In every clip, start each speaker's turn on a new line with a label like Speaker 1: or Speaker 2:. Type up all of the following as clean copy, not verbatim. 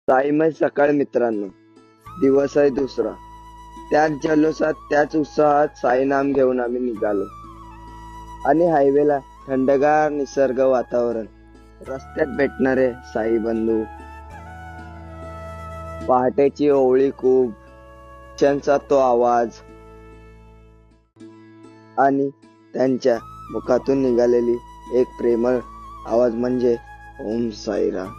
Speaker 1: साईमय सकाळ मित्रांनो, दिवस आहे दुसरा. त्याच जल्लोषात त्याच उत्साहात साई नाम घेऊन आम्ही निघालो. आणि हायवेला थंडगार निसर्ग वातावरण, रस्त्यात भेटणारे साई बंधू, पहाटेची ओवळी खूप त्यांचा तो आवाज आणि त्यांच्या मुखातून निघालेली एक प्रेमळ आवाज म्हणजे ओम साईराम.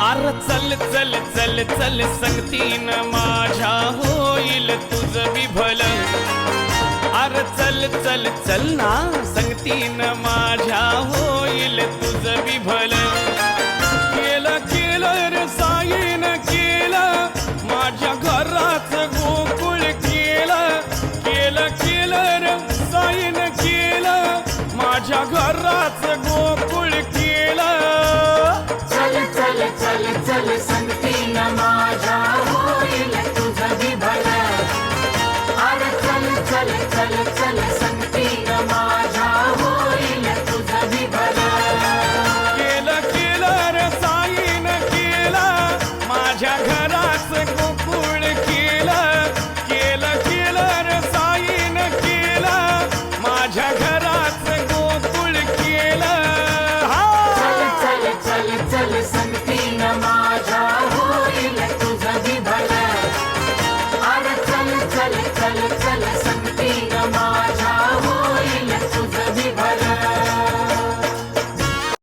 Speaker 2: अर चल चल चल चल संगतीन माझ्या होईल तुझ विभल. अर चल चल चल ना संगतीन माझ्या होईल तुझ विभल. केलं केलं रे साईन केलं माझ्या घराच गोकुळ केलं. केलं केलं रे साईन केलं माझ्या घराच गोकुळ केलं.
Speaker 3: चल चल चल चल संगतीन माझ्या होईल तुझं विभल. अरे चल चल चल चल संगतीन